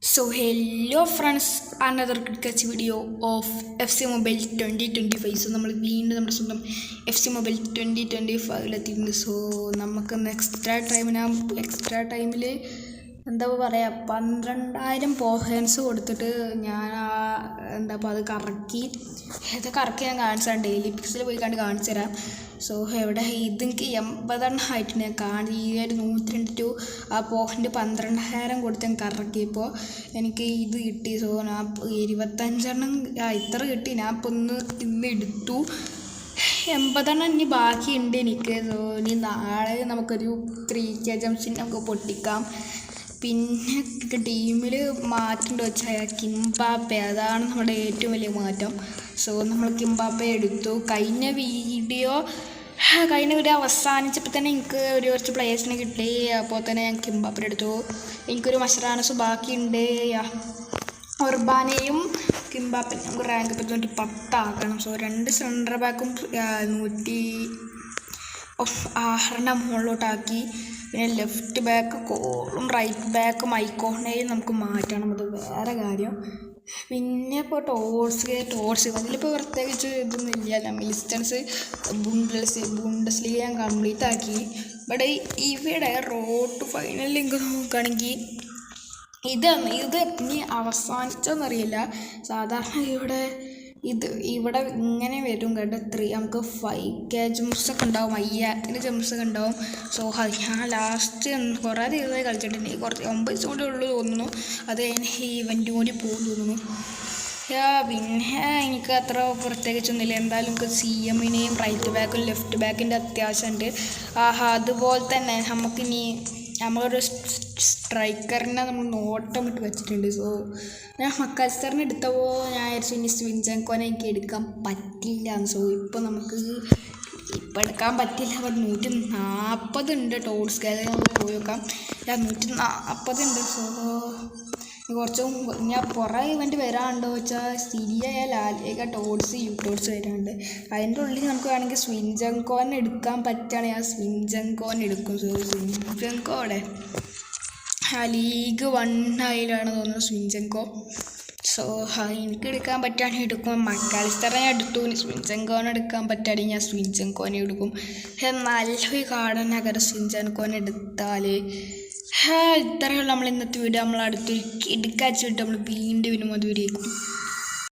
Hello friends, another cricket video of FC Mobile 2025. So നമ്മൾ വീണ്ടും നമ്മുടെ സ്വന്തം FC Mobile 2025 സോ നമുക്കൊന്ന് എക്സ്ട്രാ ടൈമിൽ എന്താ പറയുക 12,000 പോയിൻറ്റ്സ് കൊടുത്തിട്ട് ഞാൻ അത് കറക്കി ഞാൻ കാണിച്ചു തരാം. ഡെയിലി പിക്സിൽ പോയി കാണിച്ചു തരാം. സോ എവിടെ ഇതെനിക്ക് 80 ആയിട്ട് ഞാൻ ഈ ഒരു 102 ടു ആ പോയിൻ്റ് 12,000 കൊടുത്ത് ഞാൻ കറക്കിയപ്പോൾ എനിക്ക് ഇത് കിട്ടി. സോ ഞാൻ 25 ഇത്ര കിട്ടി. ഞാൻ ഇപ്പോൾ ഇന്ന് എടുത്തു 80 ഇനി ബാക്കിയുണ്ട് എനിക്ക്. സോ ഇനി നാളെ നമുക്കൊരു 3K ജംസിന് നമുക്ക് പൊട്ടിക്കാം. പിന്നെ ടീമിൽ മാറ്റേണ്ടി വെച്ചാൽ കിംബാപ്പെ, അതാണ് നമ്മുടെ ഏറ്റവും വലിയ മാറ്റം. സോ നമ്മൾ കിംബാപ്പെ എടുത്തു. കഴിഞ്ഞ വീഡിയോ അവസാനിച്ചപ്പോൾ തന്നെ എനിക്ക് കുറച്ച് പ്ലേയേഴ്സിനെ കിട്ടി. അപ്പോൾ തന്നെ ഞാൻ കിംബാപ്പെ എടുത്തു. എനിക്കൊരു മഷറാനസ് ബാക്കിയുണ്ട്. ഉർബാനയും കിംബാപ്പയും നമുക്ക് റാങ്ക് ഇപ്പോൾ 10 ആക്കണം. സോ 2 സെൻറ്റർ ബാക്കും 106 മുകളിലോട്ടാക്കി. പിന്നെ ലെഫ്റ്റ് ബാക്ക് കോളും റൈറ്റ് ബാക്ക് മൈക്കോണേയും നമുക്ക് മാറ്റണം. അത് വേറെ കാര്യം. പിന്നെ ഇപ്പോൾ ടോർസ് അതിലിപ്പോൾ പ്രത്യേകിച്ച് ഇതൊന്നും ഇല്ല. മിലിസ്റ്റൻസ് ബുണ്ടസ്ലീഗ ഞാൻ കംപ്ലീറ്റ് ആക്കി. ബട്ട് ഇവിടെ റോഡ് ടു ഫൈനൽ ലിങ്ക് നോക്കുകയാണെങ്കിൽ ഇത് ഇനി അവസാനിച്ചോന്നറിയില്ല. സാധാരണ ഇവിടെ ഇങ്ങനെ വരും കേട്ടോ. നമുക്ക് 5K ജംസൊക്കെ ഉണ്ടാവും, 5000 ജംസൊക്കെ ഉണ്ടാവും. സോ ഞാൻ ലാസ്റ്റ് കുറേ ദിവസമായി കളിച്ചിട്ടുണ്ട്. കുറച്ച് 9 ദിവസം കൂടെ ഉള്ളൂ തോന്നുന്നു. അത് കഴിഞ്ഞ് ഈ ഇവൻറ്റും കൂടി പോകും തോന്നുന്നു. പിന്നെ എനിക്ക് അത്ര പ്രത്യേകിച്ചൊന്നുമില്ല. എന്തായാലും നമുക്ക് CMനെയും റൈറ്റ് ബാക്കും ലെഫ്റ്റ് ബാക്കിൻ്റെ അത്യാവശ്യമുണ്ട്. അതുപോലെ തന്നെ നമുക്കിനി നമ്മളൊരു സ്ട്രൈക്കറിനെ നമ്മൾ നോട്ടം ഇട്ട് വെച്ചിട്ടുണ്ട്. സോ ഞാൻ മക്കാൽസ്റ്ററിനെ എടുത്തപ്പോൾ ഞാൻ വിചാരിച്ചു ഇനി സ്വിൻചെങ്കോനെ എനിക്ക് എടുക്കാൻ പറ്റില്ല. സോ ഇപ്പോൾ എടുക്കാൻ പറ്റില്ല. 140 ഉണ്ട് ടോൾ സ്കെയിൽ. നമുക്ക് പോയി നോക്കാം. 140 ഉണ്ട്. സോ കുറച്ചും ഞാൻ കുറേ ഇവൻ്റ് വരാനുണ്ടോ വെച്ചാൽ സിരിയ ലാലിക ടോൾസ് യൂട്ടോൾസ് വരാനുണ്ട്. അതിൻ്റെ ഉള്ളിൽ നമുക്ക് വേണമെങ്കിൽ സ്വിൻചെങ്കോനെ എടുക്കാൻ പറ്റുകയാണെങ്കിൽ ഞാൻ സ്വിൻചെങ്കോനെ എടുക്കും. സോ സ്വിൻചെങ്കോ അവിടെ ലീഗ് 1 ആയിലാണ് തോന്നുന്നത് സ്വിൻചെങ്കോ. സോ എനിക്ക് എടുക്കാൻ പറ്റുകയാണെങ്കിൽ എടുക്കും. മക്കാലിസ്റ്ററെ ഞാൻ എടുത്തു. സ്വിൻചെങ്കോനെ എടുക്കാൻ പറ്റുകയാണെങ്കിൽ ഞാൻ സ്വിൻചെങ്കോനെ എടുക്കും. നല്ലൊരു കാർഡനകരം സ്വിൻചെങ്കോനെ എടുത്താൽ ഇത്രയുള്ള നമ്മൾ ഇന്നത്തെ വീഡിയോ. നമ്മൾ അടുത്തൊരു കിടക്കാച്ച് വിട്ട് നമ്മൾ വീണ്ടും അതുവരേക്കും.